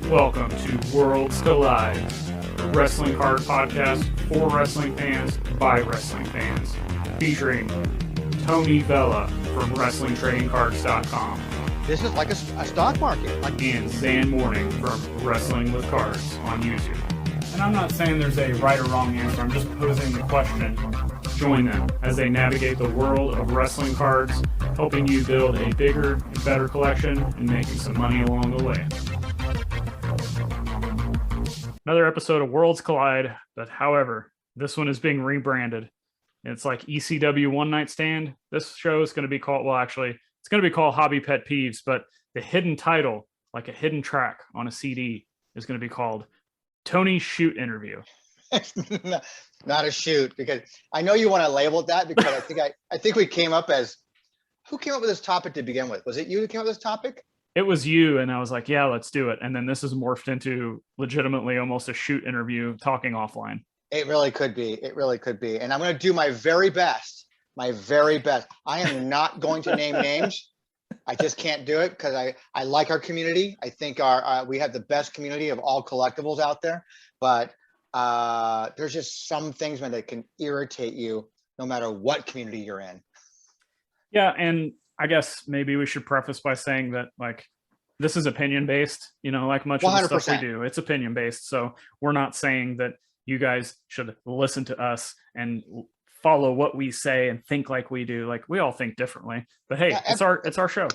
Welcome to Worlds Collide, a wrestling card podcast for wrestling fans by wrestling fans, featuring Tony Vella from WrestlingTradingCards.com. This is like a stock market. And Zhan Morning from Wrestling with Cards on YouTube. And I'm not saying there's a right or wrong answer, I'm just posing the question. Join them as they navigate the world of wrestling cards, helping you build a bigger and better collection and making some money along the way. Another episode of Worlds Collide, but however, this one is being rebranded. It's like ECW One Night Stand. This show is going to be called, well, actually, it's going to be called Hobby Pet Peeves, but the hidden title, like a hidden track on a CD, is going to be called Tony's Shoot Interview. Not a shoot, because I know you want to label it that, because I think we came up as, who came up with this topic to begin with? Was it you who came up with this topic? It was you, and I was like, yeah, let's do it. And then this is morphed into legitimately almost a shoot interview talking offline. It really could be. It really could be. And I'm going to do my very best. My very best. I am not going to name names. I just can't do it because I like our community. I think we have the best community of all collectibles out there. But there's just some things, man, that can irritate you no matter what community you're in. Yeah, and I guess maybe we should preface by saying that, like, this is opinion based, like much of the 100%. stuff we do, it's opinion based. So we're not saying that you guys should listen to us and follow what we say and think like we do. Like, we all think differently, but hey, yeah, it's our show.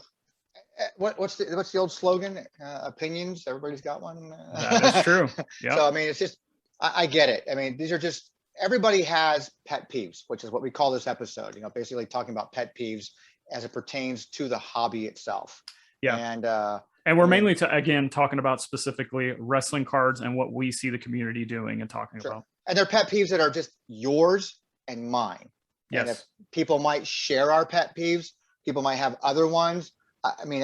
What's the old slogan? Opinions. Everybody's got one. That is true. Yeah. So, I mean, it's just, I get it. I mean, these are just, everybody has pet peeves, which is what we call this episode, basically talking about pet peeves as it pertains to the hobby itself. Yeah. And we're mainly talking about specifically wrestling cards and what we see the community doing and talking about. And they're pet peeves that are just yours and mine. Yes. And if people might share our pet peeves, people might have other ones. I mean,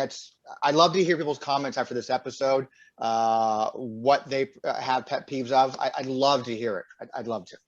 I'd love to hear people's comments after this episode, what they have pet peeves of. I'd love to hear it. I'd love to.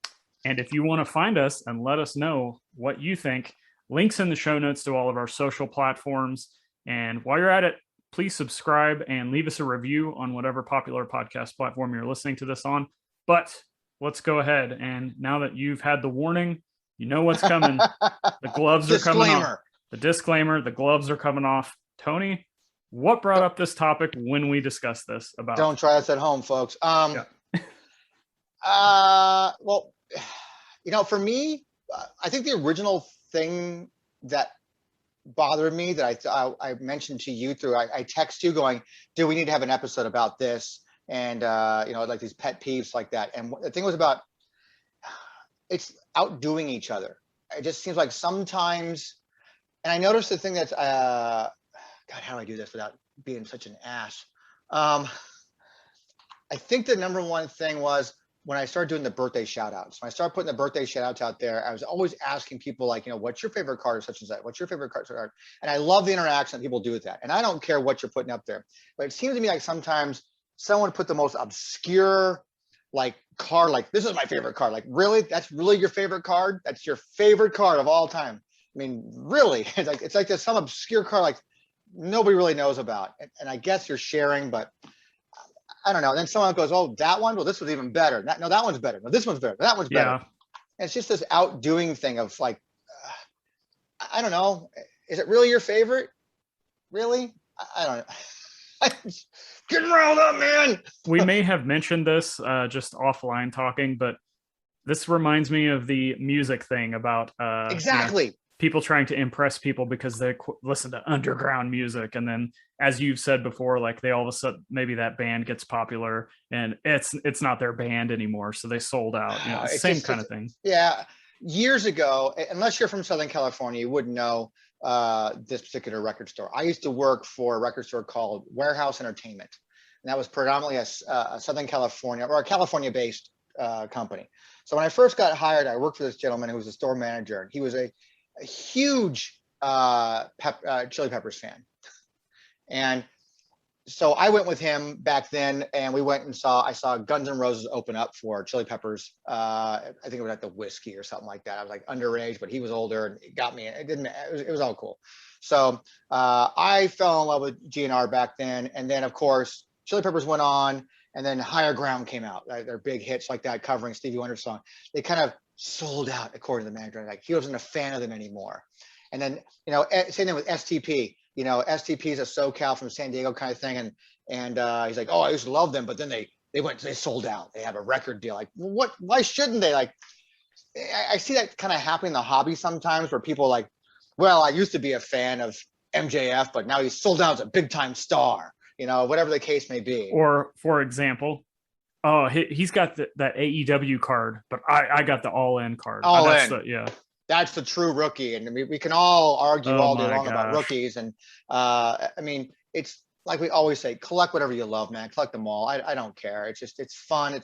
And if you want to find us and let us know what you think, links in the show notes to all of our social platforms. And while you're at it, please subscribe and leave us a review on whatever popular podcast platform you're listening to this on. But let's go ahead. And now that you've had the warning, you know what's coming. The gloves are coming off. The disclaimer, the gloves are coming off. Tony, what brought up this topic when we discussed this about? Don't try this at home, folks. Well, for me, I think the original thing that bothered me that I mentioned to you through, I text you going, do we need to have an episode about this? And, like these pet peeves like that. And the thing was about, it's outdoing each other. It just seems like sometimes, and I noticed the thing that's, God, how do I do this without being such an ass? I think the number one thing was when I started doing the birthday shout outs. When I started putting the birthday shout outs out there, I was always asking people like, what's your favorite card, such and such? What's your favorite card? And I love the interaction that people do with that. And I don't care what you're putting up there, but it seems to me like sometimes someone put the most obscure card, like, this is my favorite card. Like, really? That's really your favorite card? That's your favorite card of all time? I mean, really? It's like there's some obscure card like nobody really knows about. And I guess you're sharing, but I don't know. And then someone goes, oh, that one? Well, this was even better. No, that one's better. No, this one's better. That one's better. Yeah. And it's just this outdoing thing of like, I don't know. Is it really your favorite? Really? I don't know. I'm getting riled up, man. We may have mentioned this just offline talking, but this reminds me of the music thing about exactly. People trying to impress people because they listen to underground music, and then, as you've said before, like they all of a sudden maybe that band gets popular and it's not their band anymore, so they sold out. Same kind of thing. Yeah, years ago, unless you're from Southern California, you wouldn't know this particular record store. I used to work for a record store called Warehouse Entertainment, and that was predominantly a Southern California or a California-based company. So when I first got hired, I worked for this gentleman who was a store manager, and he was a huge Chili Peppers fan. And so I went with him back then, and we went and I saw Guns N' Roses open up for Chili Peppers. I think it was at the Whiskey or something like that. I was like underage, but he was older, and it got me. It was all cool. So I fell in love with GNR back then. And then, of course, Chili Peppers went on, and then Higher Ground came out. Their big hits like that, covering Stevie Wonder's song. They kind of sold out, according to the manager. Like, he wasn't a fan of them anymore. And then, same thing with STP. STP is a SoCal from San Diego kind of thing. And he's like, oh, I used to love them, but then they sold out. They have a record deal. Like, what? Why shouldn't they? Like, I see that kind of happening in the hobby sometimes, where people are like, well, I used to be a fan of MJF, but now he's sold out as a big time star. Whatever the case may be. Or, for example, oh, he's got that AEW card, but I got the All In card. All In. Yeah. That's the true rookie. And we can all argue all day long about rookies. And it's like we always say, collect whatever you love, man. Collect them all. I don't care. It's fun.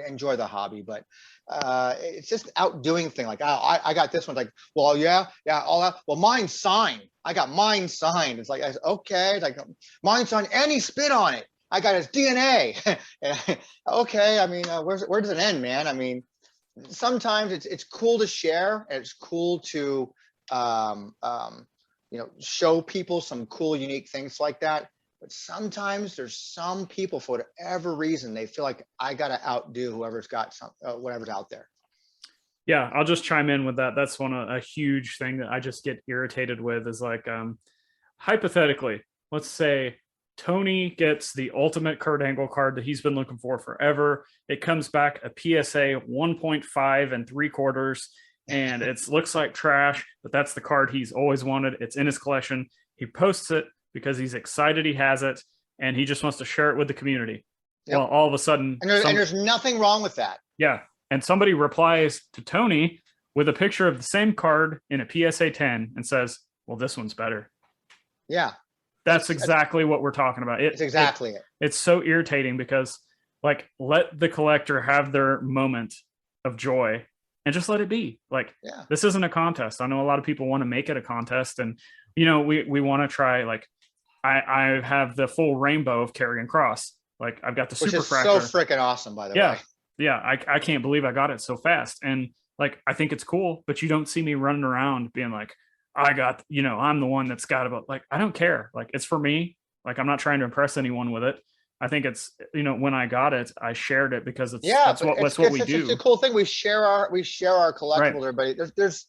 Enjoy the hobby, but it's just outdoing thing. Like, I got this one. Like, well, yeah, all that. Well, mine's signed. I got mine signed. It's like, okay. It's like, mine's signed and he spit on it. I got his DNA. Okay. Where does it end, man? Sometimes it's cool to share, and it's cool to show people some cool, unique things like that. But sometimes there's some people, for whatever reason, they feel like I gotta outdo whoever's got whatever's out there. Yeah, I'll just chime in with that. That's a huge thing that I just get irritated with is like, hypothetically, let's say Tony gets the ultimate Kurt Angle card that he's been looking for forever. It comes back a PSA 1.5 3/4, and it looks like trash, but that's the card he's always wanted. It's in his collection. He posts it because he's excited he has it, and he just wants to share it with the community. Yep. Well, all of a sudden... And there's nothing wrong with that. Yeah, and somebody replies to Tony with a picture of the same card in a PSA 10 and says, well, this one's better. Yeah. That's exactly what we're talking about. It's exactly it. It's so irritating because, like, let the collector have their moment of joy and just let it be. Like, This isn't a contest. I know a lot of people want to make it a contest, and we want to try. Like, I have the full rainbow of Karrion Kross. Like, I've got the Which super is fractor. So freaking awesome, by the way. Yeah. I can't believe I got it so fast, and like, I think it's cool, but you don't see me running around being like, I got, I'm the one that's got about, like, I don't care. Like, it's for me. Like, I'm not trying to impress anyone with it. I think it's, when I got it, I shared it because that's what we do. It's a cool thing. We share our collectibles with everybody. There's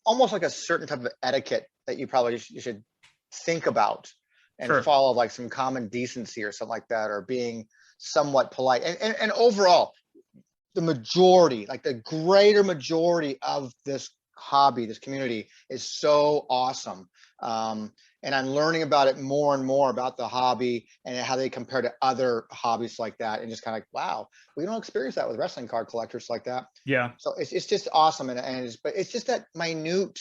almost like a certain type of etiquette that you should think about and follow, like some common decency or something like that, or being somewhat polite. And overall, the majority, like the greater majority of this hobby, this community is so awesome. And I'm learning about it more and more, about the hobby and how they compare to other hobbies like that, and just kind of like, wow, we don't experience that with wrestling card collectors like that. Yeah. So it's just awesome. But it's just that minute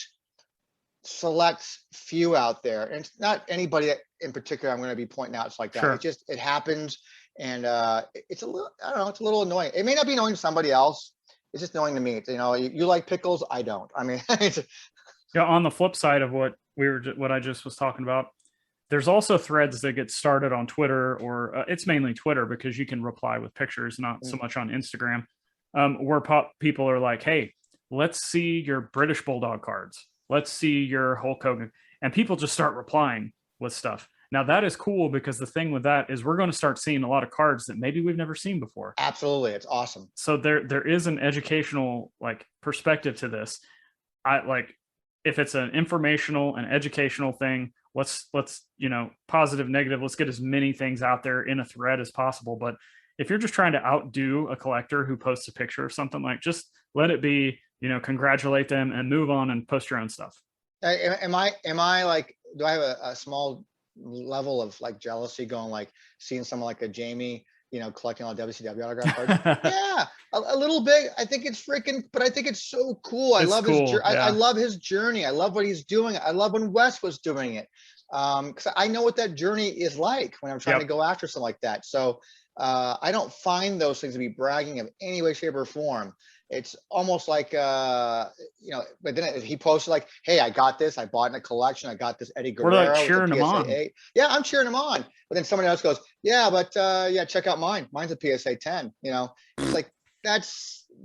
select few out there. And it's not anybody that in particular I'm going to be pointing out. It's like that. It happens. And it's a little, I don't know, it's a little annoying. It may not be annoying to somebody else. It's just annoying to me. You like pickles. I don't. On the flip side of what I just was talking about, there's also threads that get started on Twitter, or it's mainly Twitter because you can reply with pictures, not so much on Instagram, where people are like, hey, let's see your British Bulldog cards. Let's see your Hulk Hogan. And people just start replying with stuff. Now, that is cool, because the thing with that is we're going to start seeing a lot of cards that maybe we've never seen before. Absolutely. It's awesome. So there is an educational, like, perspective to this. If it's an informational and educational thing, let's positive, negative, let's get as many things out there in a thread as possible. But if you're just trying to outdo a collector who posts a picture of something, like, just let it be, congratulate them and move on and post your own stuff. Am I like, do I have a small level of like jealousy going, like seeing someone like a Jamie, collecting all WCW autograph cards? Yeah, a little bit. I think it's freaking, but I think it's so cool. I love his journey. I love what he's doing. I love when Wes was doing it. Because I know what that journey is like when I'm trying to go after something like that. So I don't find those things to be bragging of any way, shape, or form. It's almost like, but then he posted like, hey, I got this. I bought in a collection. I got this Eddie Guerrero. We're like cheering him on. Yeah, I'm cheering him on. But then somebody else goes, yeah, but check out mine. Mine's a PSA 10. It's like,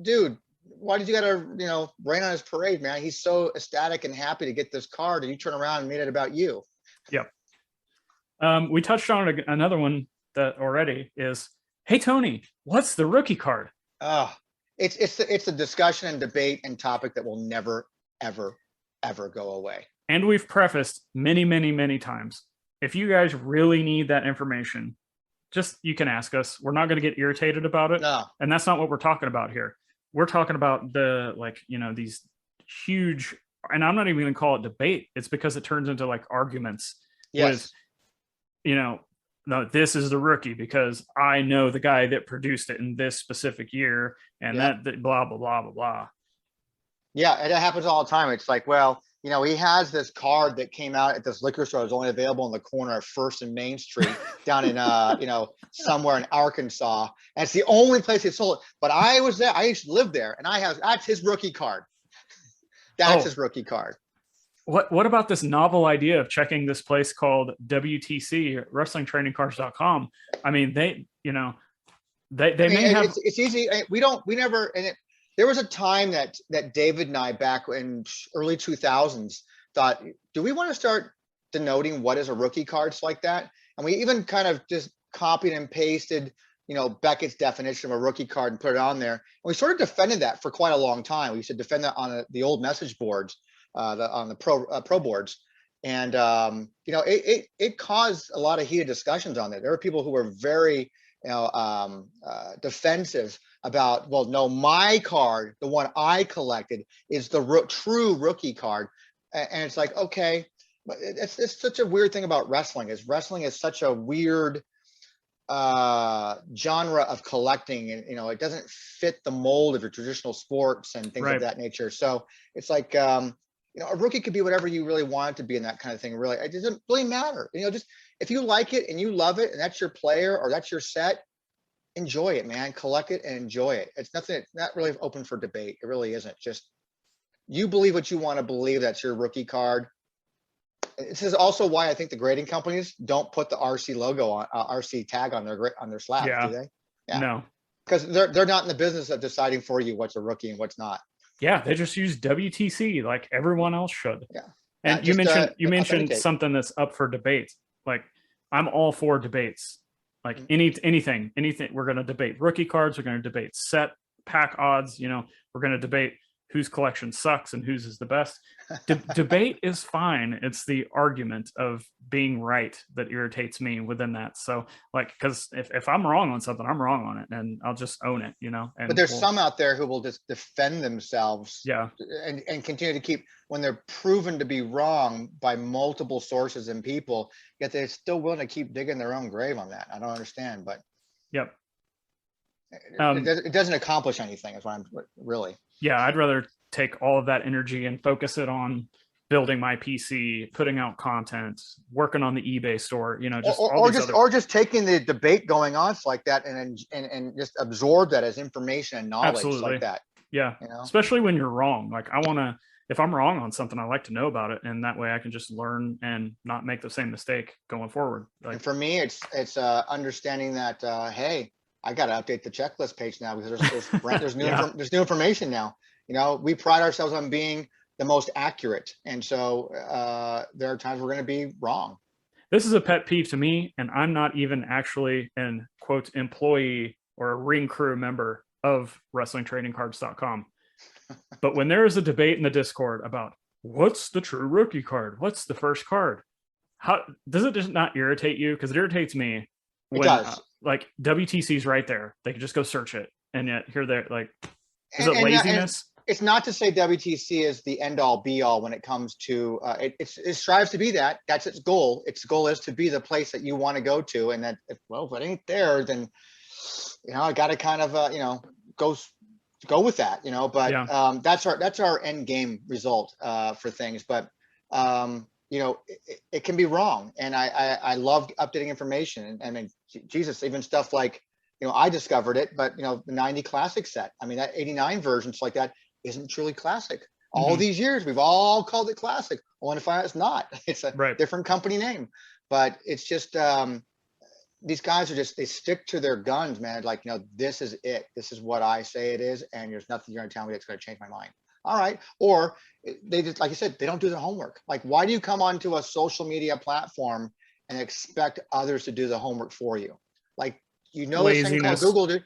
dude, why did you gotta, rain on his parade, man? He's so ecstatic and happy to get this card, and you turn around and made it about you. Yep. We touched on another one that already is, hey Tony, what's the rookie card? It's a discussion and debate and topic that will never, ever, ever go away. And we've prefaced many, many, many times, if you guys really need that information, just you can ask us. We're not going to get irritated about it. No. And that's not what we're talking about here. We're talking about these huge, and I'm not even going to call it debate. It's because it turns into like arguments. Yes. With, no, this is the rookie because I know the guy that produced it in this specific year, and that blah, blah, blah, blah, blah. Yeah, it happens all the time. It's like, well, he has this card that came out at this liquor store. It was only available in the corner of First and Main Street down in, somewhere in Arkansas. And it's the only place they sold it. But I was there. I used to live there, and that's his rookie card. That's his rookie card. What about this novel idea of checking this place called WTC, WrestlingTrainingCards.com? I mean, they may have. It's easy. There was a time that David and I, back in early 2000s, thought, do we want to start denoting what is a rookie cards like that? And we even kind of just copied and pasted, Beckett's definition of a rookie card and put it on there. And we sort of defended that for quite a long time. We used to defend that on the old message boards, on the pro boards. And, it caused a lot of heated discussions on there. There were people who were very, defensive about, well, no, my card, the one I collected, is the true rookie card. And it's like, okay, but it's such a weird thing about wrestling is such a weird genre of collecting, and it doesn't fit the mold of your traditional sports and things of that nature. So it's like, a rookie could be whatever you really want it to be, in that kind of thing. Really, it doesn't really matter. Just if you like it and you love it and that's your player or that's your set, enjoy it, man. Collect it and enjoy it. It's not really open for debate. It really isn't. Just you believe what you want to believe. That's your rookie card. This is also why I think the grading companies don't put the RC logo on, RC tag on their slabs, do they? Yeah. No. Because they're not in the business of deciding for you what's a rookie and what's not. Yeah, they just use WTC like everyone else should. Yeah. And you mentioned something that's up for debate. Like, I'm all for debates. Like anything. We're going to debate rookie cards. We're going to debate set pack odds. We're going to debate whose collection sucks and whose is the best. Debate is fine. It's the argument of being right that irritates me within that. So, like, because if I'm wrong on something, I'm wrong on it, and I'll just own it, But there's some out there who will just defend themselves, and continue to keep, when they're proven to be wrong by multiple sources and people, yet they're still willing to keep digging their own grave on that. I don't understand, but it doesn't accomplish anything. Is what I'm really. Yeah, I'd rather take all of that energy and focus it on building my PC, putting out content, working on the eBay store, just taking the debate going on like that and just absorb that as information and knowledge. Absolutely. Like that. Yeah. Especially when you're wrong. Like, if I'm wrong on something, I like to know about it, and that way I can just learn and not make the same mistake going forward. Like, and for me, it's understanding that hey, I got to update the checklist page now because there's new information now. We pride ourselves on being the most accurate, and so there are times we're going to be wrong. This is a pet peeve to me, and I'm not even actually an quote employee or a ring crew member of WrestlingTrainingCards.com. But when there is a debate in the Discord about what's the true rookie card, what's the first card, how does it just not irritate you? Because it irritates me when like WTC's right there. They can just go search it, and yet here they're like, is it laziness? It's not to say WTC is the end all be all when it comes to it strives to be that. That's its goal. Its goal is to be the place that you want to go to, and that if it ain't there, then I got to kind of go with that, but that's our end game result for things. But it can be wrong, and I love updating information, and I mean, Jesus, even stuff like I discovered it, but the 90 classic set, I mean, that 89 versions like that isn't truly classic. All these years we've all called it classic, only to find out it's not. It's a different company name. But it's just these guys are just, they stick to their guns, man. Like, this is it. This is what I say it is. And there's nothing you're going to tell me that's going to change my mind. All right. Or they just, like you said, they don't do their homework. Like, why do you come onto a social media platform and expect others to do the homework for you? Like, this thing called Google, dude.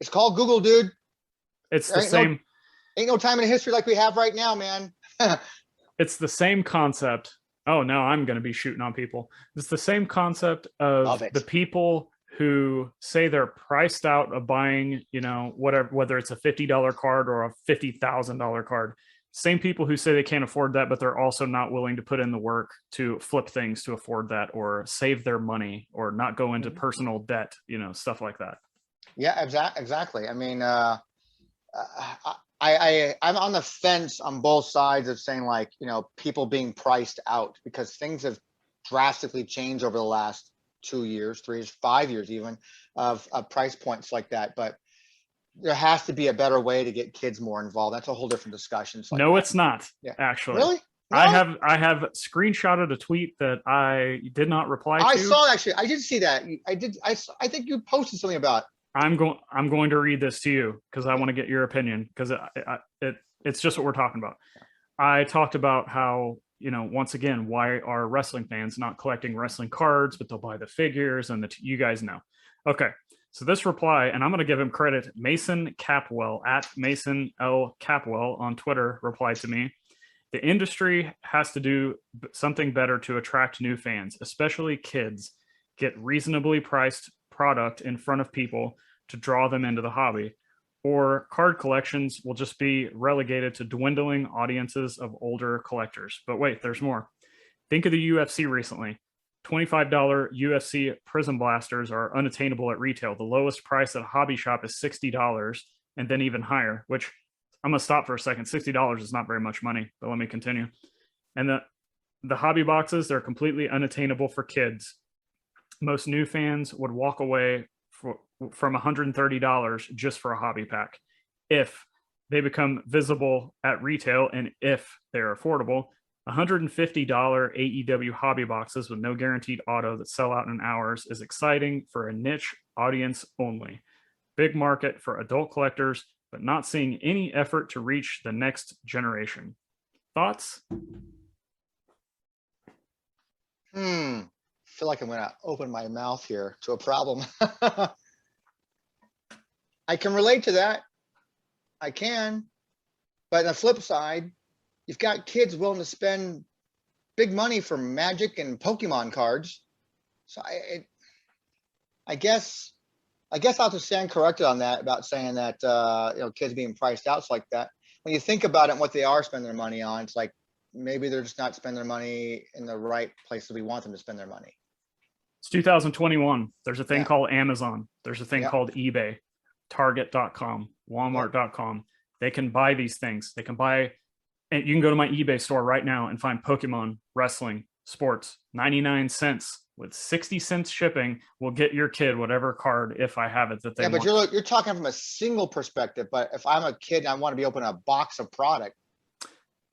It's called Google, dude. It's the same. Ain't no time in history like we have right now, man. It's the same concept. Oh, no, I'm going to be shooting on people. It's the same concept of the people who say they're priced out of buying, whatever, whether it's a $50 card or a $50,000 card. Same people who say they can't afford that, but they're also not willing to put in the work to flip things to afford that, or save their money, or not go into personal debt, stuff like that. Yeah, exactly. I mean, I'm on the fence on both sides of saying, like, people being priced out, because things have drastically changed over the last 2 years, 3 years, 5 years, even of price points like that. But there has to be a better way to get kids more involved. That's a whole different discussion. No, it's not. Yeah. Actually, really? No? I have screenshotted a tweet that I did not reply to. I saw, actually. I did see that. I think you posted something about. I'm going to read this to you because I want to get your opinion, because it's just what we're talking about. I talked about how, once again, why are wrestling fans not collecting wrestling cards, but they'll buy the figures, and you guys know. Okay, so this reply, and I'm going to give him credit. Mason Capwell at Mason L Capwell on Twitter replied to me. The industry has to do something better to attract new fans, especially kids. Get reasonably priced product in front of people to draw them into the hobby, or card collections will just be relegated to dwindling audiences of older collectors. But wait, there's more. Think of the UFC recently. $25 UFC Prism Blasters are unattainable at retail. The lowest price at a hobby shop is $60, and then even higher, which I'm going to stop for a second. $60 is not very much money, but let me continue. And the hobby boxes, they're completely unattainable for kids. Most new fans would walk away from $130 just for a hobby pack. If they become visible at retail, and if they're affordable, $150 AEW hobby boxes with no guaranteed auto that sell out in hours is exciting for a niche audience only. Big market for adult collectors, but not seeing any effort to reach the next generation. Thoughts? I feel like I'm going to open my mouth here to a problem. I can relate to that. I can. But on the flip side, you've got kids willing to spend big money for Magic and Pokemon cards. So I guess I'll have to stand corrected on that, about saying that, kids being priced out like that. When you think about it and what they are spending their money on, it's like, maybe they're just not spending their money in the right places we want them to spend their money. It's 2021. There's a thing called Amazon. There's a thing called eBay, Target.com, Walmart.com. They can buy these things. They can buy, and you can go to my eBay store right now and find Pokemon, wrestling, sports, 99 cents with 60 cents shipping will get your kid whatever card, if I have it, that they want. But you're talking from a single perspective. But if I'm a kid and I want to be opening a box of product,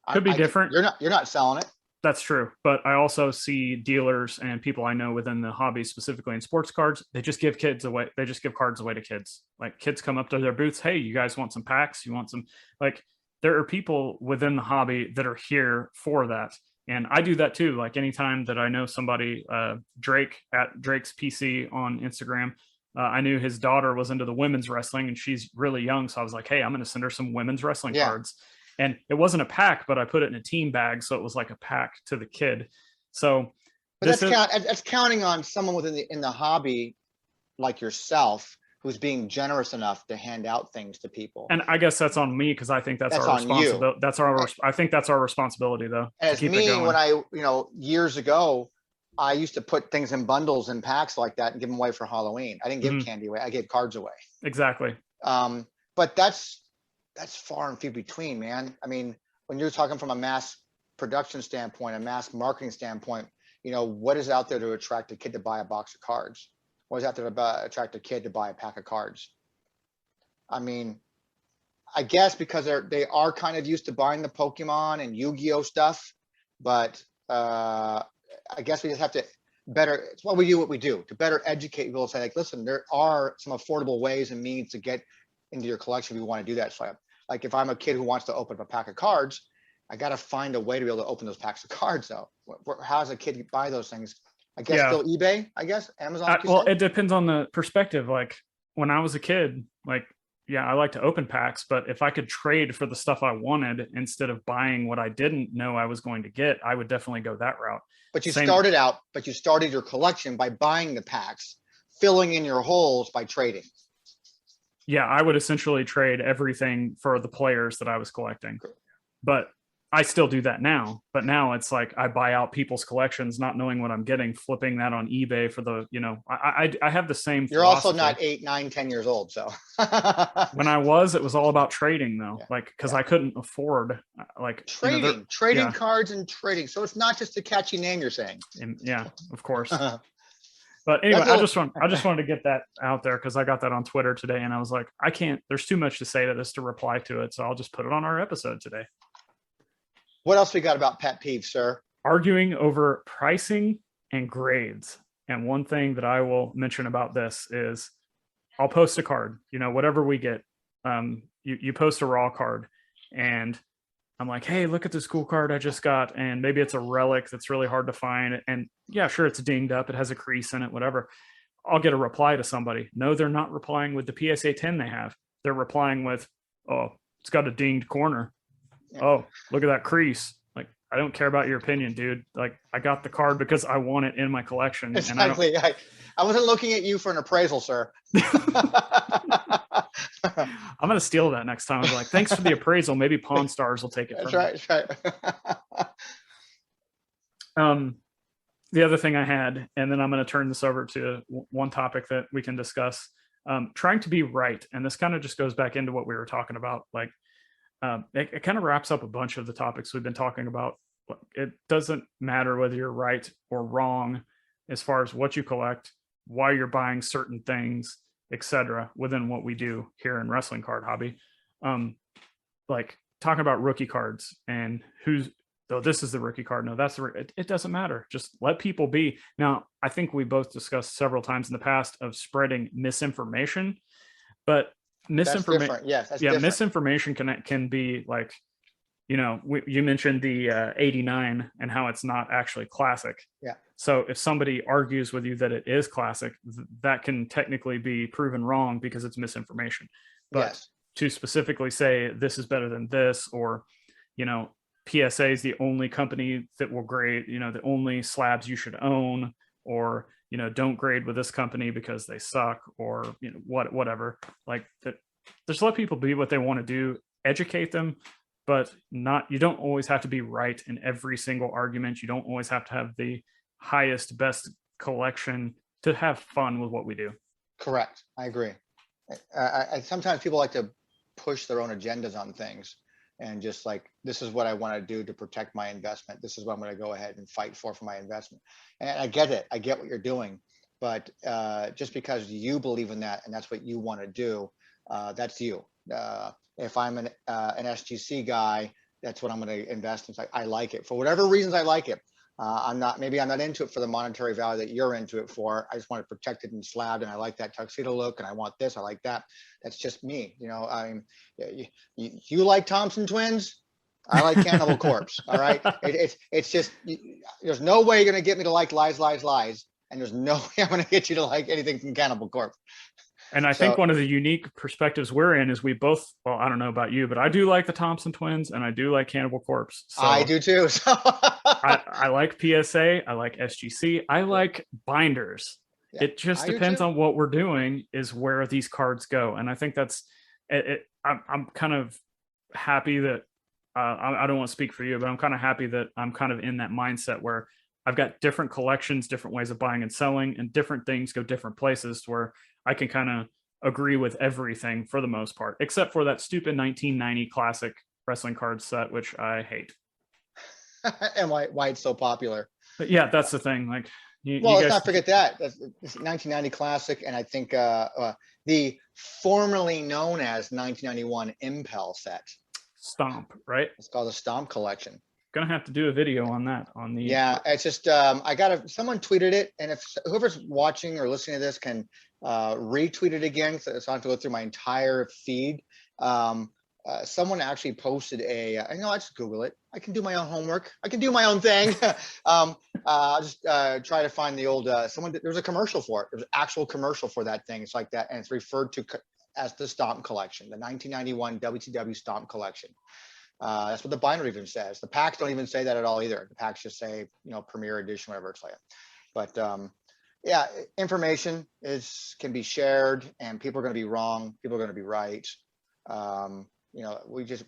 could be different. You're not selling it. That's true. But I also see dealers and people I know within the hobby, specifically in sports cards, they just give kids away. They just give cards away to kids. Like, kids come up to their booths. Hey, you guys want some packs? You want some, like, there are people within the hobby that are here for that. And I do that too. Like, anytime that I know somebody, Drake at Drake's PC on Instagram, I knew his daughter was into the women's wrestling and she's really young. So I was like, hey, I'm going to send her some women's wrestling cards. And it wasn't a pack, but I put it in a team bag. So it was like a pack to the kid. So but that's counting on someone in the hobby like yourself, who's being generous enough to hand out things to people. And I guess that's on me, because I think that's our responsibility. I think that's our responsibility, though. And it's me, when I, years ago, I used to put things in bundles and packs like that and give them away for Halloween. I didn't give candy away. I gave cards away. Exactly. But that's far and few between, man. I mean, when you're talking from a mass production standpoint, a mass marketing standpoint, what is out there to attract a kid to buy a box of cards? What is out there to attract a kid to buy a pack of cards? I mean, I guess because they are kind of used to buying the Pokemon and Yu-Gi-Oh stuff, but I guess we just have to better, it's why we do what we do, to better educate people, say like, listen, there are some affordable ways and means to get into your collection if you want to do that. So like if I'm a kid who wants to open up a pack of cards, I got to find a way to be able to open those packs of cards though. How does a kid buy those things? I guess still eBay, I guess, Amazon. Well, it depends on the perspective. Like when I was a kid, like, yeah, I like to open packs, but if I could trade for the stuff I wanted instead of buying what I didn't know I was going to get, I would definitely go that route. But you started your collection by buying the packs, filling in your holes by trading. Yeah, I would essentially trade everything for the players that I was collecting. But I still do that now, but now it's like I buy out people's collections, not knowing what I'm getting, flipping that on eBay for the, I have the same. You're philosophy. Also not 8, 9, 10 years old. So trading cards and trading. So it's not just a catchy name you're saying. Yeah, of course. But anyway, I just wanted to get that out there because I got that on Twitter today and I was like, there's too much to say to this to reply to it. So I'll just put it on our episode today. What else we got about pet peeves, sir? Arguing over pricing and grades. And one thing that I will mention about this is I'll post a card, whatever we get. You post a raw card and I'm like, hey, look at this cool card I just got. And maybe it's a relic that's really hard to find. And yeah, sure, it's dinged up. It has a crease in it, whatever. I'll get a reply to somebody. No, they're not replying with the PSA 10 they have. They're replying with, oh, it's got a dinged corner. Oh, look at that crease. Like, I don't care about your opinion, dude. Like, I got the card because I want it in my collection. Exactly. And I wasn't looking at you for an appraisal, sir. I'm going to steal that next time. I'm like, thanks for the appraisal. Maybe Pawn Stars will take it. That's right. The other thing I had, and then I'm going to turn this over to one topic that we can discuss, trying to be right. And this kind of just goes back into what we were talking about. Like, it kind of wraps up a bunch of the topics we've been talking about. It doesn't matter whether you're right or wrong as far as what you collect, why you're buying certain things, etc. within what we do here in Wrestling Card Hobby. Like talking about rookie cards and this is the rookie card. No, that's it doesn't matter. Just let people be. Now, I think we both discussed several times in the past of spreading misinformation, but misinformation, misinformation can be like, you mentioned the 89 and how it's not actually classic. Yeah. So if somebody argues with you that it is classic, that can technically be proven wrong because it's misinformation. But to specifically say this is better than this, or PSA is the only company that will grade, the only slabs you should own, or don't grade with this company because they suck, or whatever. Like that, just let people be what they want to do, educate them, but you don't always have to be right in every single argument. You don't always have to have the highest, best collection to have fun with what we do. Correct. I agree. I sometimes people like to push their own agendas on things and just like, this is what I want to do to protect my investment. This is what I'm going to go ahead and fight for my investment. And I get it. I get what you're doing. But just because you believe in that and that's what you want to do, that's you. If I'm an SGC guy, that's what I'm going to invest in. I like it for whatever reasons. I like it. I'm not into it for the monetary value that you're into it for. I just want to protect it and slabbed, and I like that tuxedo look, and I want this. I like that. That's just me. You like Thompson Twins. I like Cannibal Corpse. All right. It's just there's no way you're going to get me to like Lies, and there's no way I'm going to get you to like anything from Cannibal Corpse. And I think one of the unique perspectives we're in is we both, well, I don't know about you, but I do like the Thompson Twins and I do like Cannibal Corpse. So I do too. So I like PSA. I like SGC. I like binders. Yeah, it just depends on what we're doing is where these cards go. And I think that's it. I'm kind of happy that I don't want to speak for you, but I'm kind of happy that I'm kind of in that mindset where I've got different collections, different ways of buying and selling, and different things go different places where I can kind of agree with everything for the most part, except for that stupid 1990 classic wrestling card set, which I hate. And why it's so popular. But yeah, that's the thing. Like, let's not forget that. It's 1990 classic, and I think the formerly known as 1991 Impel set. Stomp, right? It's called the Stomp collection. gonna have to do a video on that on the. Yeah, it's just someone tweeted it, and if whoever's watching or listening to this can retweet it again, so I don't have to go through my entire feed. Someone actually posted I know, I just Google it. I can do my own homework. I can do my own thing. I'll just try to find the old there's a commercial for it. There's an actual commercial for that thing. It's like that, and it's referred to as the Stomp Collection, the 1991 WCW Stomp Collection. That's what the binder even says. The packs don't even say that at all either. The packs just say, Premier Edition, whatever it's like. But yeah, information can be shared, and people are going to be wrong. People are going to be right.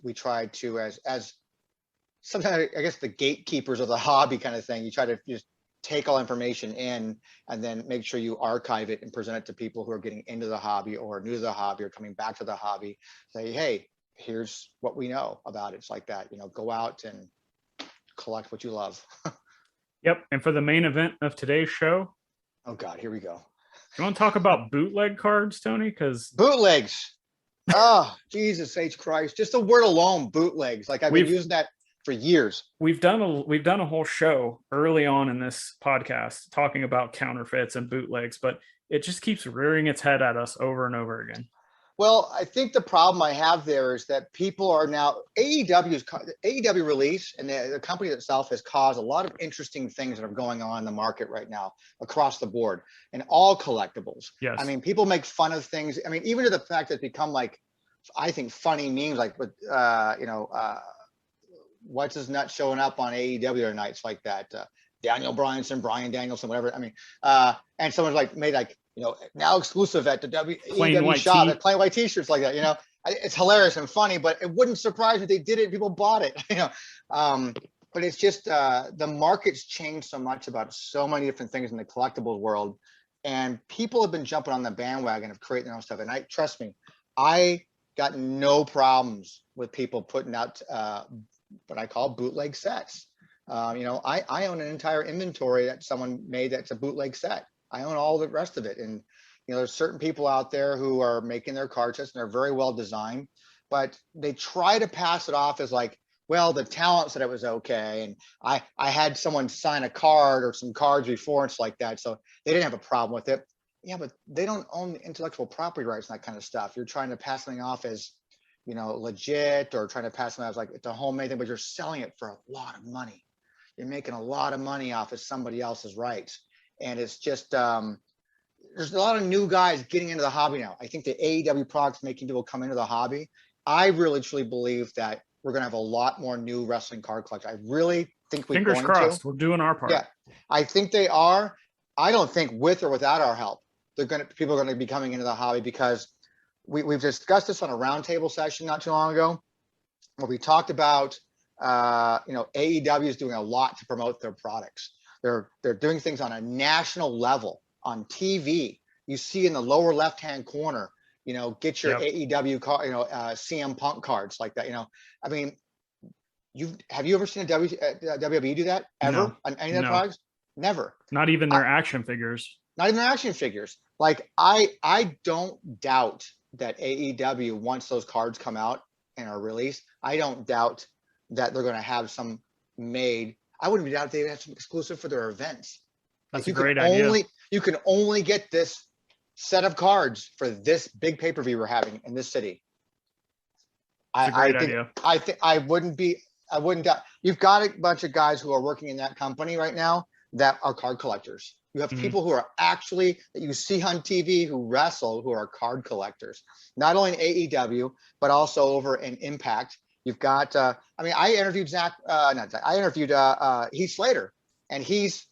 We try to, as sometimes, I guess, the gatekeepers of the hobby kind of thing, you try to just take all information in and then make sure you archive it and present it to people who are getting into the hobby or new to the hobby or coming back to the hobby. Say, hey, here's what we know about it. It's like that, go out and collect what you love. Yep. And for the main event of today's show. Oh God, here we go. You want to talk about bootleg cards, Tony? Because bootlegs. Oh, Jesus H. Christ. Just the word alone, bootlegs. Like I've been using that for years. We've done a whole show early on in this podcast talking about counterfeits and bootlegs, but it just keeps rearing its head at us over and over again. Well, I think the problem I have there is that people are now AEW release, and the company itself has caused a lot of interesting things that are going on in the market right now across the board and all collectibles. Yes. I mean, people make fun of things. I mean, even to the fact that it's become like, I think, funny memes, like with what's his nut showing up on AEW nights like that, Daniel Bryanson, Bryan Danielson, whatever. I mean, and someone's like made like, now exclusive at the AEW shop, at plain white t-shirts like that, it's hilarious and funny, but it wouldn't surprise me if they did it, people bought it, but it's just, the market's changed so much about so many different things in the collectibles world, and people have been jumping on the bandwagon of creating their own stuff. And trust me, I got no problems with people putting out, what I call bootleg sets. I own an entire inventory that someone made that's a bootleg set. I own all the rest of it. And, there's certain people out there who are making their card sets and they're very well designed, but they try to pass it off as like, well, the talent said it was okay. And I had someone sign a card or some cards before, and it's like that. So they didn't have a problem with it. Yeah, but they don't own the intellectual property rights and that kind of stuff. You're trying to pass something off as, legit, or trying to pass something as like it's a homemade thing, but you're selling it for a lot of money. You're making a lot of money off of somebody else's rights. And it's just, there's a lot of new guys getting into the hobby now. I think the AEW products making people come into the hobby. I really, truly believe that we're going to have a lot more new wrestling card collectors. I really think we're Fingers crossed. We're doing our part. Yeah, I think they are. I don't think with or without our help, people are going to be coming into the hobby, because we've discussed this on a roundtable session not too long ago, where we talked about, AEW is doing a lot to promote their products. They're doing things on a national level on TV. You see in the lower left-hand corner, get your AEW card, CM Punk cards like that. I mean, have you ever seen a WWE do that ever? No. On any of their products? Never. Not even their action figures. Not even their action figures. Like I don't doubt that AEW, once those cards come out and are released, I don't doubt that they're going to have some made. I wouldn't doubt they have some exclusive for their events. That's a great idea. You can only get this set of cards for this big pay-per-view we're having in this city. I wouldn't doubt. You've got a bunch of guys who are working in that company right now that are card collectors. You have people who are actually, that you see on TV, who wrestle, who are card collectors, not only in AEW, but also over in Impact. You've got, I interviewed Heath Slater, and he's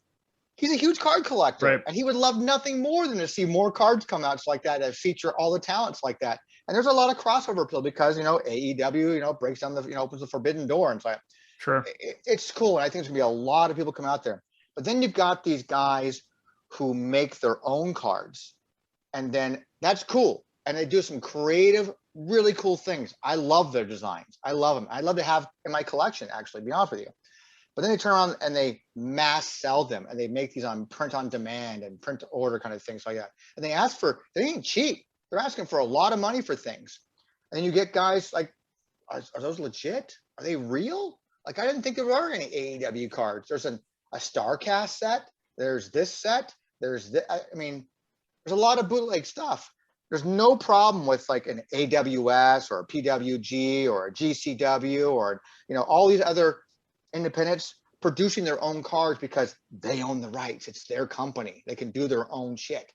a huge card collector, right, and he would love nothing more than to see more cards come out like that feature all the talents like that. And there's a lot of crossover appeal because, AEW, breaks down opens the forbidden door. And it's like, sure, it's cool. And I think there's gonna be a lot of people come out there. But then you've got these guys who make their own cards, and then that's cool. And they do some creative, really cool things. I love their designs. I love them. I'd love to have in my collection, actually, to be honest with you. But then they turn around and they mass sell them, and they make these on print on demand and print to order kind of things like that. And they ain't cheap. They're asking for a lot of money for things. And then you get guys like, are those legit? Are they real? Like, I didn't think there were any AEW cards. There's a StarCast set. There's this set. There's this. I mean, there's a lot of bootleg stuff. There's no problem with like an AWS or a PWG or a GCW or, you know, all these other independents producing their own cards because they own the rights. It's their company. They can do their own shit.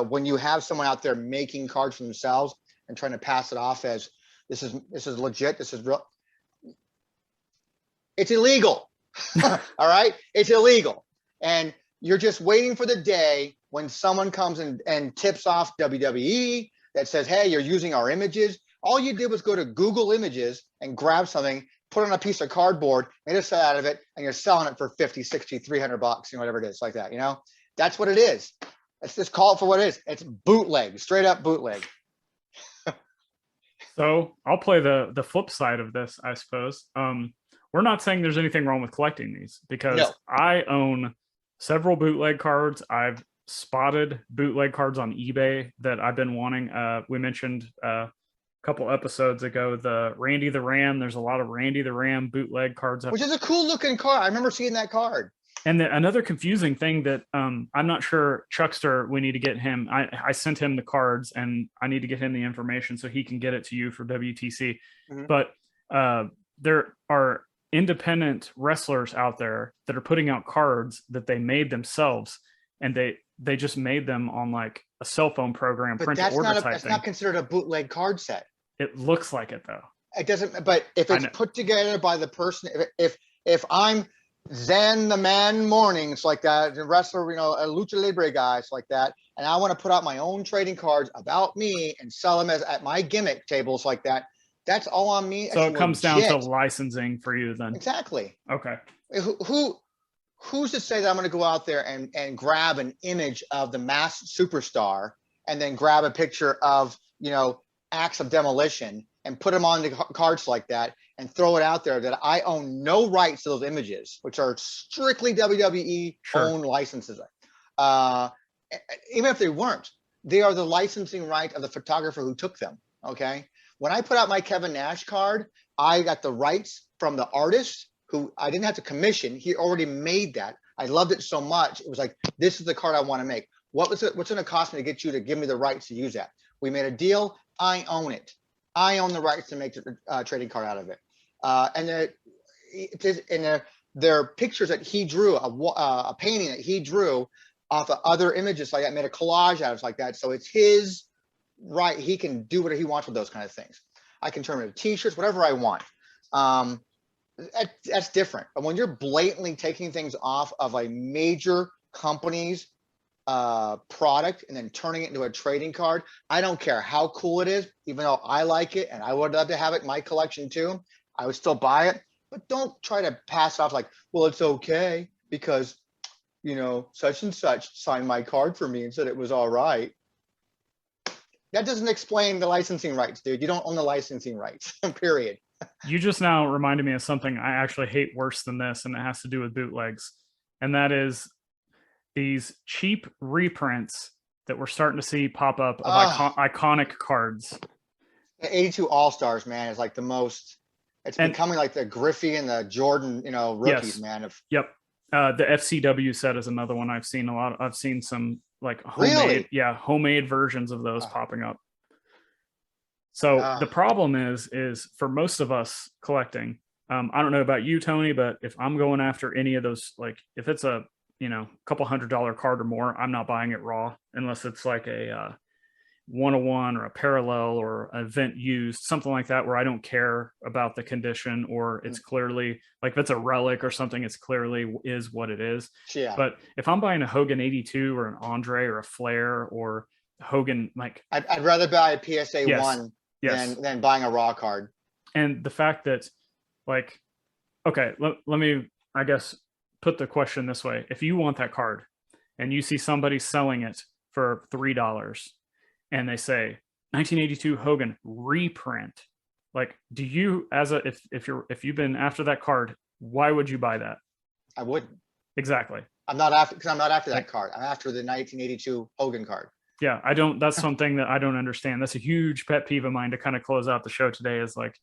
When you have someone out there making cards for themselves and trying to pass it off as this is legit, this is real, it's illegal. All right, it's illegal, and you're just waiting for the day when someone comes and tips off WWE that says, hey, you're using our images. All you did was go to Google Images and grab something, put it on a piece of cardboard, made a set out of it, and you're selling it for 50, 60, 300 bucks, you know, whatever it is, like that, you know? That's what it is. Let's just call it for what it is. It's bootleg, straight up bootleg. So I'll play the flip side of this, I suppose. We're not saying there's anything wrong with collecting these, because No. I own several bootleg cards. I've spotted bootleg cards on eBay that I've been wanting. We mentioned a couple episodes ago the Randy the Ram. There's a lot of Randy the Ram bootleg cards, which is a cool looking card. I remember seeing that card. And another confusing thing that I'm not sure, Chuckster, we need to get him. I sent him the cards, and I need to get him the information so he can get it to you for WTC. Mm-hmm. But there are independent wrestlers out there that are putting out cards that they made themselves, and they just made them on like a cell phone program, print to order type thing. That's not considered a bootleg card set. It looks like it though. It doesn't. But if it's put together by the person, if I'm Zhan the Man Mornings like that, the wrestler, you know, a lucha libre guys like that, and I want to put out my own trading cards about me and sell them as at my gimmick tables like that, that's all on me. So it comes down to licensing for you then. Exactly. Okay. Who's to say that I'm going to go out there and grab an image of the masked superstar and then grab a picture of, you know, acts of demolition and put them on the cards like that and throw it out there that I own no rights to those images, which are strictly WWE owned licenses. Even if they weren't, they are the licensing right of the photographer who took them. Okay. When I put out my Kevin Nash card, I got the rights from the artist who I didn't have to commission. He already made that. I loved it so much. It was like, this is the card I want to make. What's it going to cost me to get you to give me the rights to use that? We made a deal. I own it. I own the rights to make the trading card out of it. And there are pictures that he drew, a painting that he drew off of other images like that, made a collage out of it like that. So it's his right. He can do whatever he wants with those kind of things. I can turn it into t-shirts, whatever I want. That's different. But when you're blatantly taking things off of a major company's product and then turning it into a trading card, I don't care how cool it is, even though I like it and I would love to have it in my collection too, I would still buy it. But don't try to pass off like, well, it's okay because, you know, such and such signed my card for me and said it was all right. That doesn't explain the licensing rights, dude. You don't own the licensing rights, period. You just now reminded me of something I actually hate worse than this, and it has to do with bootlegs. And that is these cheap reprints that we're starting to see pop up of iconic cards. The 82 All-Stars, man, is like the most, it's becoming like the Griffey and the Jordan, you know, rookies, man. Yep. The FCW set is another one I've seen a lot. I've seen some like homemade versions of those popping up. So the problem is for most of us collecting, I don't know about you, Tony, but if I'm going after any of those, like if it's a, you know, couple $100 card or more, I'm not buying it raw unless it's like a 101 or a parallel or an event used, something like that, where I don't care about the condition, or it's clearly like if it's a relic or something, it's clearly is what it is. Yeah. But if I'm buying a Hogan 82 or an Andre or a Flair or Hogan, like I'd rather buy a PSA 1 than buying a raw card. And the fact that, like, okay, let me, I guess, put the question this way. If you want that card and you see somebody selling it for $3 and they say 1982 Hogan reprint, like, do you, as a, if you've been after that card, why would you buy that? I wouldn't. Exactly. I'm not after that card. I'm after the 1982 Hogan card. Yeah, I don't, that's something that I don't understand. That's a huge pet peeve of mine to kind of close out the show today, is like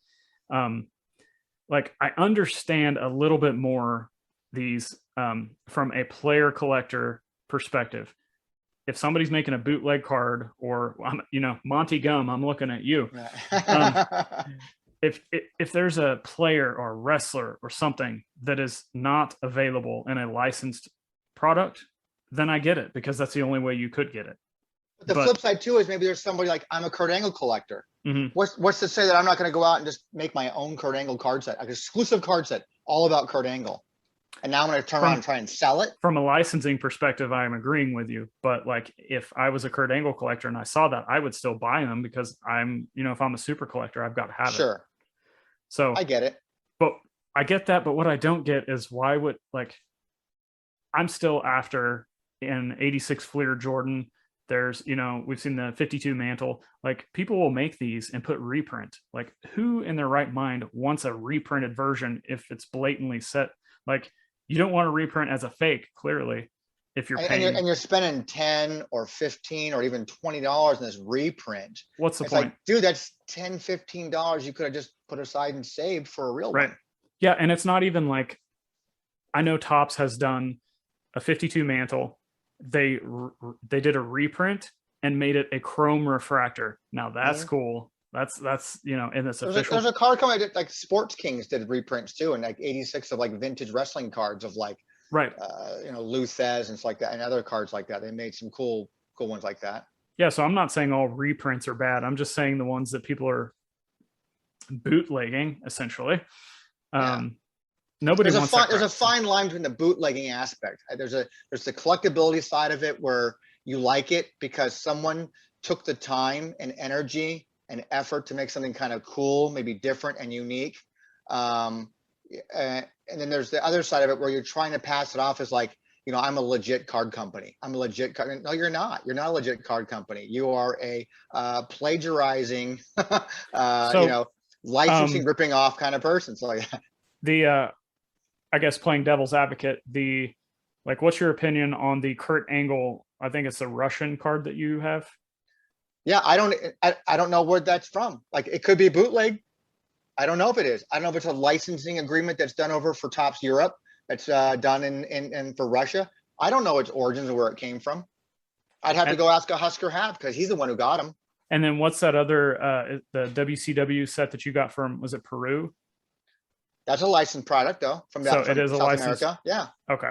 like I understand a little bit more these from a player collector perspective. If somebody's making a bootleg card, or Monty Gum, I'm looking at you. If there's a player or wrestler or something that is not available in a licensed product, then I get it, because that's the only way you could get it. But the flip side too is maybe there's somebody like, I'm a Kurt Angle collector. Mm-hmm. What's to say that I'm not going to go out and just make my own Kurt Angle card set, an exclusive card set all about Kurt Angle, and now I'm going to turn around and try and sell it? From a licensing perspective, I'm agreeing with you. But like, if I was a Kurt Angle collector and I saw that, I would still buy them, because I'm, if I'm a super collector, I've got to have it. Sure. So I get it. But I get that. But what I don't get is why would, like, I'm still after an 86 Fleer Jordan. There's, we've seen the 52 Mantle. Like, people will make these and put reprint. Like, who in their right mind wants a reprinted version if it's blatantly set? Like, you don't want to reprint as a fake, clearly, if you're paying. And you're spending 10 or 15 or even $20 in this reprint. What's the point? point? Like, dude, that's $10, $15 you could have just put aside and saved for a real one. Yeah, and it's not even like, I know Topps has done a 52 Mantle. They did a reprint and made it a chrome refractor. Now that's cool. That's and it's official. There's a card company that, like, Sports Kings did reprints too, and like 86 of like vintage wrestling cards of like Luthez and stuff like that, and other cards like that. They made some cool ones like that. Yeah, so I'm not saying all reprints are bad. I'm just saying the ones that people are bootlegging, essentially. Nobody wants that. There's a fine line between the bootlegging aspect. There's the collectability side of it, where you like it because someone took the time and energy and effort to make something kind of cool, maybe different and unique. And then there's the other side of it where you're trying to pass it off as like, I'm a legit card company. I'm a legit card. No, you're not. You're not a legit card company. You are a plagiarizing, licensing, ripping off kind of person. So like I guess, playing devil's advocate, what's your opinion on the Kurt Angle? I think it's a Russian card that you have. Yeah, I don't know where that's from. Like, it could be bootleg. I don't know if it is. I don't know if it's a licensing agreement that's done over for Topps Europe. That's done in for Russia. I don't know its origins or where it came from. I'd have to go ask a Husker Half, because he's the one who got him. And then what's that other the WCW set that you got from? Was it Peru? That's a licensed product, though. From it is a South license. America. Yeah. Okay.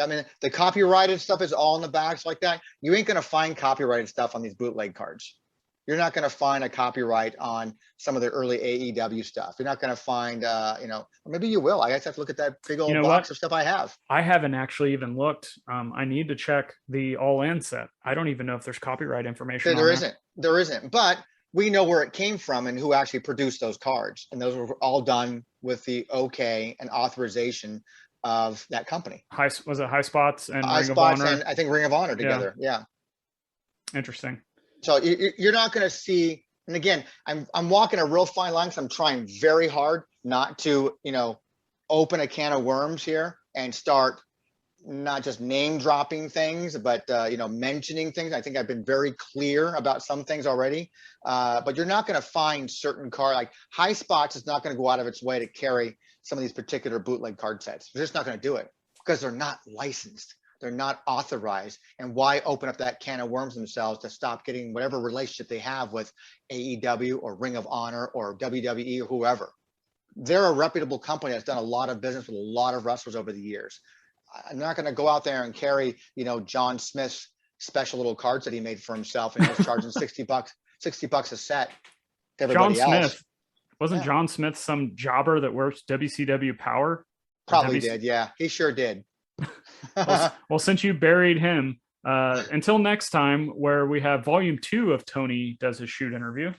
I mean, the copyrighted stuff is all in the backs like that. You ain't going to find copyrighted stuff on these bootleg cards. You're not going to find a copyright on some of the early AEW stuff. You're not going to find, or maybe you will. I guess I have to look at that big old box of stuff I have. I haven't actually even looked. I need to check the All In set. I don't even know if there's copyright information. There isn't. But we know where it came from and who actually produced those cards. And those were all done with the okay and authorization of that company. Was it High Spots and High Ring Spots of Honor? And I think Ring of Honor together. Yeah. Interesting. So you're not going to see, and again, I'm walking a real fine line, because I'm trying very hard not to, open a can of worms here and start not just name dropping things, but mentioning things. I think I've been very clear about some things already, but you're not going to find certain like High Spots is not going to go out of its way to carry some of these particular bootleg card sets. They're just not going to do it because they're not licensed. They're not authorized. And why open up that can of worms themselves to stop getting whatever relationship they have with AEW or Ring of Honor or WWE or whoever? They're a reputable company that's done a lot of business with a lot of wrestlers over the years. I'm not going to go out there and carry, John Smith's special little cards that he made for himself and he's charging $60 a set to everybody else. Wasn't John Smith some jobber that works WCW Power? Probably did. Yeah, he sure did. well, since you buried him, until next time, where we have volume 2 of Tony does his shoot interview.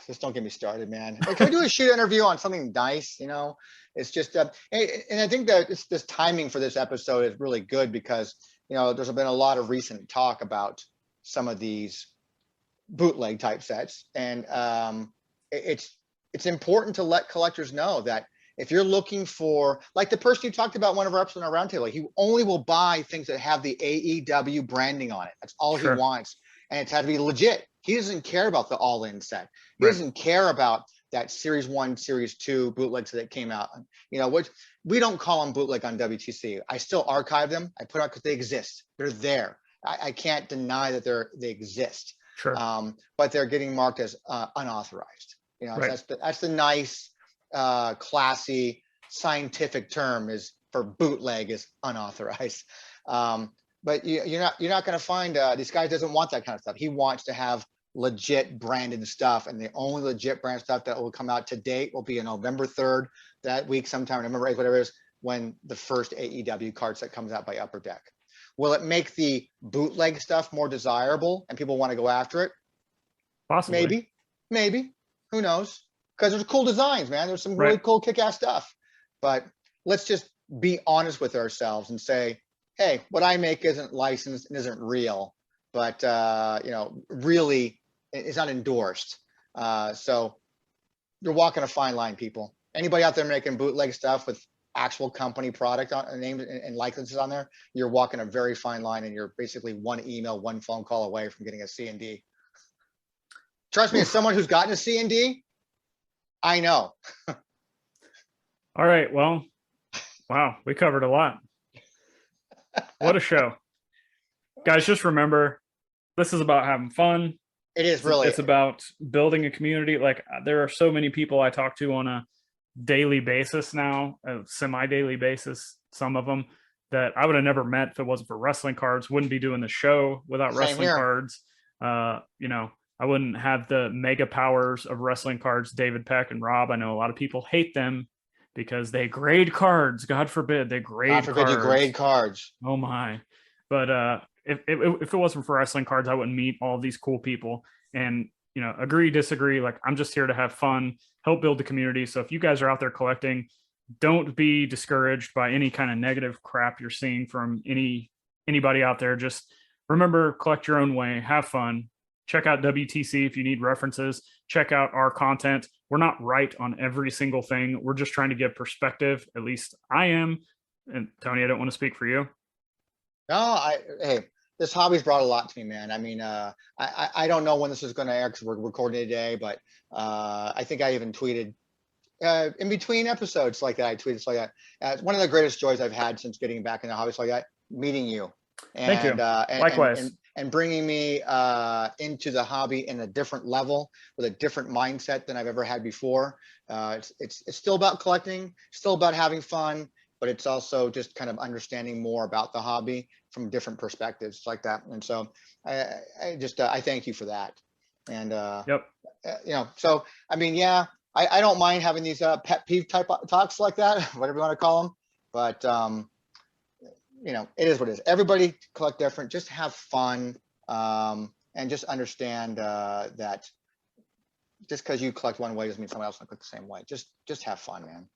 Just don't get me started, man. Hey, can we do a shoot interview on something nice? It's just, and I think that this timing for this episode is really good because, there's been a lot of recent talk about some of these bootleg type sets. And it's important to let collectors know that if you're looking for, like the person you talked about, one of our episodes on our roundtable, he only will buy things that have the AEW branding on it. That's all he wants. And it's had to be legit. He doesn't care about the all-in set. He doesn't care about that Series 1, Series 2 bootlegs that came out. You know, which we don't call them bootleg on WTC. I still archive them. I put out because they exist. They're there. I can't deny that they exist. Sure. But they're getting marked as unauthorized. You know, Right. that's the nice, classy, scientific term is for bootleg is unauthorized. But you're not going to find this guy doesn't want that kind of stuff. He wants to have legit branded stuff, and the only legit brand stuff that will come out to date will be on November 3rd that week, sometime November 8th, whatever it is, when the first AEW card set comes out by Upper Deck. Will it make the bootleg stuff more desirable and people want to go after it? Possibly. Maybe. Who knows? Because there's cool designs, man. There's some really cool kick-ass stuff. But let's just be honest with ourselves and say, hey, what I make isn't licensed and isn't real, but you know, really, it's not endorsed. So you're walking a fine line, people. Anybody out there making bootleg stuff with actual company product on names and licenses on there, you're walking a very fine line, and you're basically one email, one phone call away from getting a C&D. Trust me, as someone who's gotten a C&D, I know. All right. Well, wow, we covered a lot. What a show. Guys, just remember, this is about having fun. It is really. It's about building a community. Like, there are so many people I talk to on a daily basis now, a semi-daily basis, some of them, that I would have never met if it wasn't for wrestling cards. Wouldn't be doing the show without wrestling cards. You know, I wouldn't have the mega powers of wrestling cards, David Peck and Rob. I know a lot of people hate them because they grade cards. God forbid they grade cards. God forbid you grade cards. Oh my. But if it wasn't for wrestling cards, I wouldn't meet all these cool people. And, you know, agree, disagree. Like, I'm just here to have fun, help build the community. So if you guys are out there collecting, don't be discouraged by any kind of negative crap you're seeing from anybody out there. Just remember, collect your own way, have fun. Check out WTC if you need references. Check out our content. We're not right on every single thing. We're just trying to give perspective. At least I am. And Tony, I don't want to speak for you. No, hey, this hobby's brought a lot to me, man. I mean, I don't know when this is going to air because we're recording today, but I think I even tweeted in between episodes like that. I tweeted like that. It's one of the greatest joys I've had since getting back in the hobby like that, meeting you. Thank you. Likewise. And bringing me into the hobby in a different level with a different mindset than I've ever had before. It's still about collecting, still about having fun, but it's also just kind of understanding more about the hobby from different perspectives like that. And so I thank you for that. And yep. You know, so I mean, yeah, I don't mind having these pet peeve type talks like that, whatever you want to call them, but you know, it is what it is. Everybody collect different, just have fun, and just understand that just because you collect one way doesn't mean someone else will collect the same way. Just have fun, man.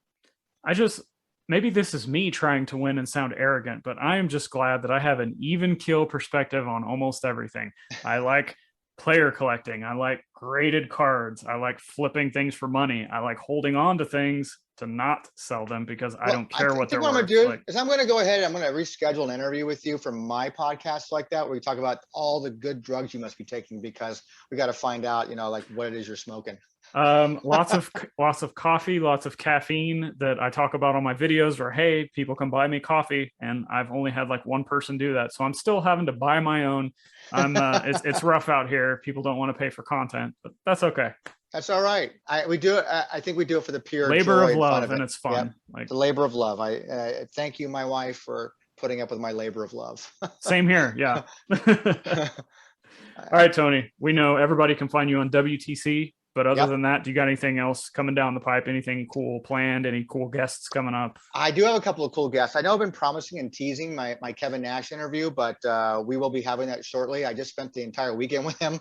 Maybe this is me trying to win and sound arrogant, but I am just glad that I have an even keel perspective on almost everything. I like player collecting. I like graded cards. I like flipping things for money. I like holding on to things to not sell them because I don't care what they're worth. What I'm gonna do is I'm gonna go ahead and I'm gonna reschedule an interview with you for my podcast like that, where we talk about all the good drugs you must be taking, because we got to find out, you know, like what it is you're smoking. Lots of coffee, lots of caffeine that I talk about on my videos, or, hey, people can buy me coffee, and I've only had like one person do that, so I'm still having to buy my own. It's rough out here. People don't want to pay for content, but that's okay. That's all right. We do it. I think we do it for the pure labor joy of love, and it's fun. Yep. Like the labor of love. I thank you, my wife, for putting up with my labor of love. Same here. Yeah. All right, Tony. We know everybody can find you on WTC. But other than that, do you got anything else coming down the pipe? Anything cool planned? Any cool guests coming up? I do have a couple of cool guests. I know I've been promising and teasing my Kevin Nash interview, but we will be having that shortly. I just spent the entire weekend with him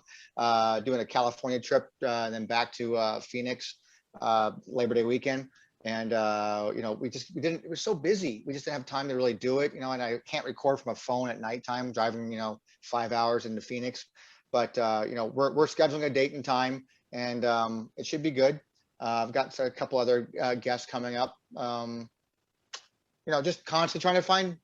doing a California trip and then back to Phoenix Labor Day weekend. And, you know, it was so busy. We just didn't have time to really do it, you know, and I can't record from a phone at nighttime driving, you know, 5 hours into Phoenix. But, you know, we're scheduling a date and time. And it should be good. I've got a couple other guests coming up. You know, just constantly trying to find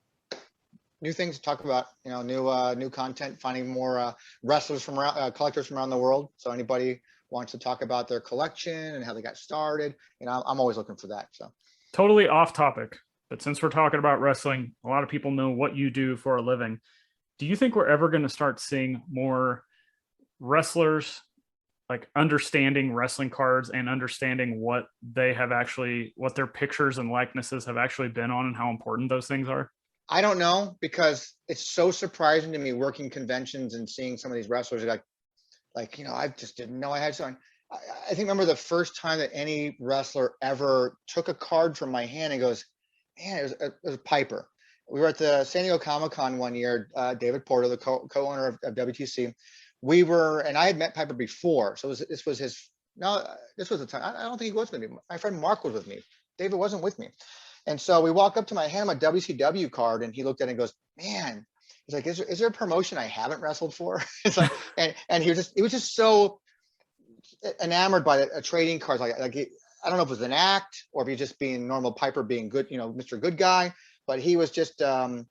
new things to talk about, new content, finding more wrestlers from around, collectors from around the world. So anybody wants to talk about their collection and how they got started, I'm always looking for that. So Totally off topic, but since we're talking about wrestling, a lot of people know what you do for a living. Do you think we're ever going to start seeing more wrestlers like understanding wrestling cards and understanding what their pictures and likenesses have actually been on and how important those things are? I don't know, because it's so surprising to me working conventions and seeing some of these wrestlers I just didn't know I had something. I think remember the first time that any wrestler ever took a card from my hand and goes, man, it was Piper. We were at the San Diego Comic-Con one year, David Porter, the co-owner of WTC. And I had met Piper before. So this was the time. I don't think he was with me. My friend Mark was with me. David wasn't with me. And so we walk up to my hand, my WCW card, and he looked at it and goes, man, he's like, is there a promotion I haven't wrestled for? It's like, and he was just so enamored by a trading cards. I don't know if it was an act or if he's just being normal Piper, being good, Mr. Good Guy, but he was just, and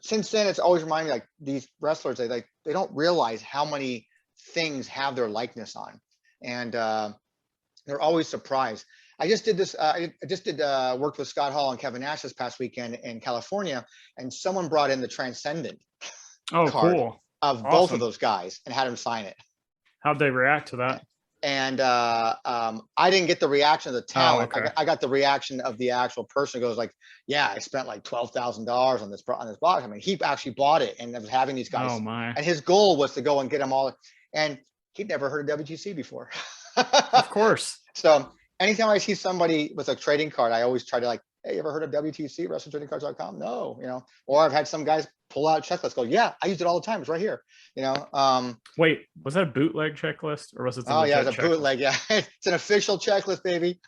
since then it's always reminded me, like, these wrestlers, they don't realize how many things have their likeness on, and they're always surprised. I just did this. Worked with Scott Hall and Kevin Nash this past weekend in California, and someone brought in the Transcendent card cool. of both of those guys and had him sign it. How'd they react to that? And I didn't get the reaction of the talent. Oh, okay. I got the reaction of the actual person who goes like, yeah, I spent like $12,000 on this box. I mean, he actually bought it and was having these guys. Oh my. And his goal was to go and get them all. And he'd never heard of WGC before. Of course. So anytime I see somebody with a trading card, I always try to like, hey, you ever heard of WTC, WrestlingTradingCards.com? No, or I've had some guys pull out checklists, go, yeah, I use it all the time. It's right here, Wait, was that a bootleg checklist or was it? Oh yeah, it's a bootleg. Yeah, it's an official checklist, baby.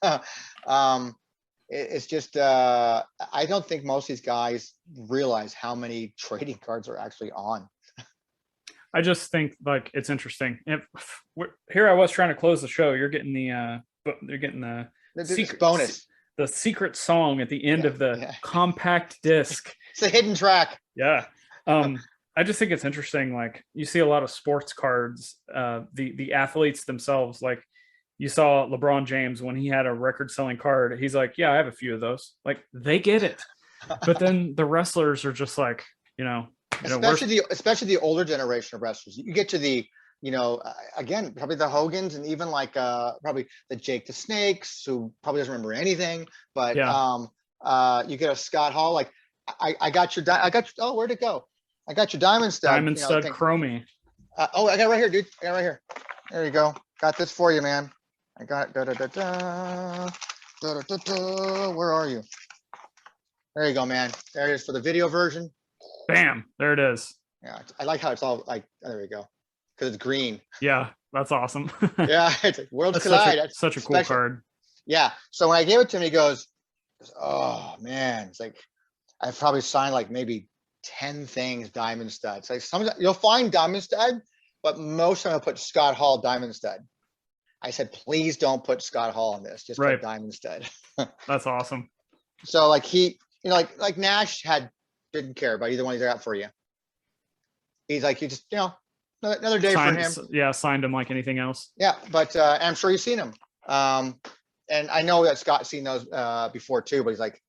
It's just, I don't think most of these guys realize how many trading cards are actually on. I just think like it's interesting. Here I was trying to close the show. You're getting the secret bonus. The secret song at the end of the compact disc. It's a hidden track. Yeah. I just think it's interesting. Like you see a lot of sports cards, the athletes themselves, like you saw LeBron James when he had a record selling card, he's like, yeah, I have a few of those. Like they get it. But then the wrestlers are just like, especially the older generation of wrestlers. You get to the, again, probably the Hogans and even like probably the Jake the Snakes, who probably doesn't remember anything, but you get a Scott Hall. Like oh, where'd it go? I got your diamond stud. Diamond stud chromie. I got it right here, dude. I got it right here. There you go. Got this for you, man. I got where are you? There you go, man. There it is for the video version. Bam, there it is. Yeah, I like how it's all like, there we go, because it's green. Yeah, that's awesome. Yeah, it's like Worlds Collide. Such a cool card. Yeah, so when I gave it to him, he goes, oh man, it's like I've probably signed like maybe 10 things diamond stud. It's like sometimes you'll find diamond stud, but most of them I'll put Scott Hall diamond stud. I said, please don't put Scott Hall on this. Just put diamond stud. That's awesome. So like he, like Nash didn't care about either one he's got for you. He's like, you just, another day for him. Yeah, signed him like anything else. Yeah, but I'm sure you've seen him. And I know that Scott's seen those before too, but he's like,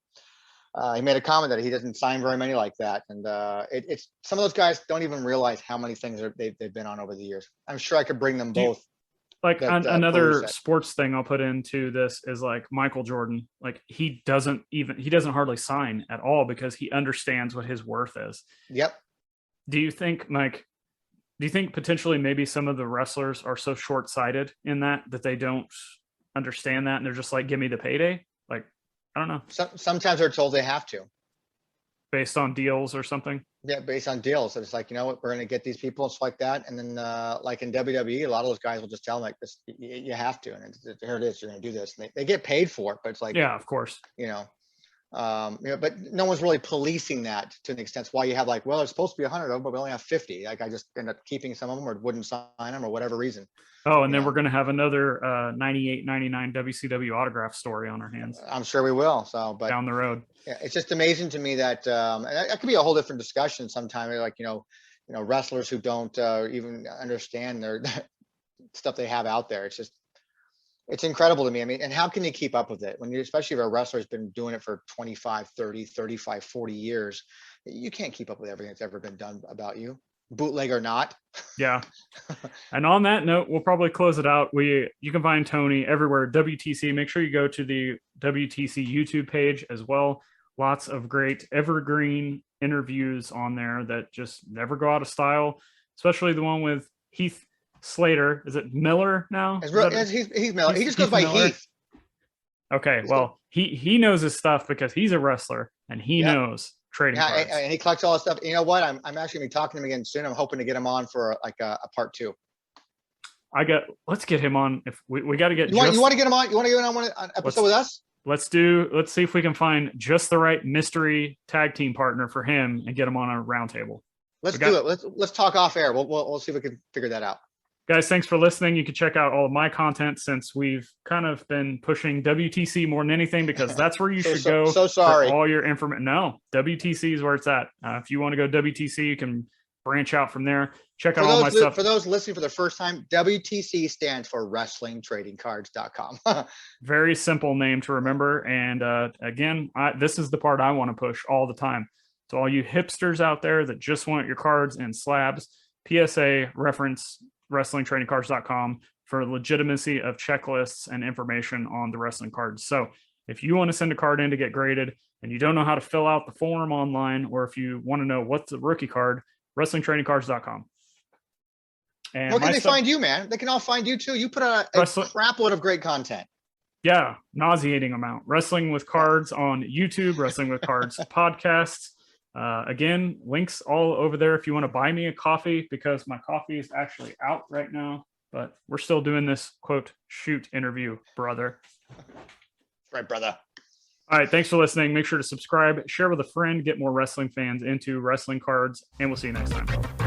he made a comment that he doesn't sign very many like that. And it's some of those guys don't even realize how many things they've been on over the years. I'm sure I could bring them both. Another sports thing I'll put into this is like Michael Jordan. Like he doesn't hardly sign at all because he understands what his worth is. Yep. Do you think potentially maybe some of the wrestlers are so short-sighted in that they don't understand that and they're just like, give me the payday? Like, I don't know. Sometimes they're told they have to. Based on deals or something? Yeah, based on deals. So it's like, we're going to get these people and stuff like that. And then like in WWE, a lot of those guys will just tell them like this, you have to. And here it is, you're going to do this. And they get paid for it, but it's like, yeah, of course. But no one's really policing that to an extent. It's why you have like, well, there's supposed to be 100 of them, but we only have 50. Like I just end up keeping some of them or wouldn't sign them or whatever reason. Oh, and then we're going to have another 98, 99 WCW autograph story on our hands. I'm sure we will. So, but down the road, it's just amazing to me that, and that could be a whole different discussion sometime. Like, wrestlers who don't even understand their stuff they have out there. It's incredible to me. I mean, and how can you keep up with it when especially if a wrestler's been doing it for 25, 30, 35, 40 years, you can't keep up with everything that's ever been done about you, bootleg or not. Yeah. And on that note, we'll probably close it out. You can find Tony everywhere, WTC. Make sure you go to the WTC YouTube page as well. Lots of great evergreen interviews on there that just never go out of style, especially the one with Heath Slater. Is it Miller now? He's Miller. He just goes by Miller? Heath. Okay, well, he knows his stuff because he's a wrestler and he knows trading cards. And he collects all this stuff. You know what? I'm actually gonna be talking to him again soon. I'm hoping to get him on for a part 2. Let's get him on. If we got to get. You want to get him on? You want to get him on an episode with us? Let's see if we can find just the right mystery tag team partner for him and get him on a roundtable. Let's do it. Let's talk off air. We'll see if we can figure that out. Guys, thanks for listening. You can check out all of my content since we've kind of been pushing WTC more than anything because that's where you should go. So sorry. For all your information. No, WTC is where it's at. If you want to go WTC, you can branch out from there. Check out all my stuff. For those listening for the first time, WTC stands for WrestlingTradingCards.com. Very simple name to remember. And again, this is the part I want to push all the time. So all you hipsters out there that just want your cards in slabs, PSA reference WrestlingTradingCards.com for legitimacy of checklists and information on the wrestling cards. So if you want to send a card in to get graded and you don't know how to fill out the form online, or if you want to know what's a rookie card, WrestlingTradingCards.com. And where can they find you, man? They can all find you too. You put out a crap load of great content. Yeah, nauseating amount. Wrestling with Cards on YouTube, Wrestling with Cards podcast. Again, links all over there if you want to buy me a coffee, because my coffee is actually out right now, but we're still doing this quote shoot interview, brother. Right, brother. All right, thanks for listening. Make sure to subscribe, share with a friend, get more wrestling fans into wrestling cards, and we'll see you next time.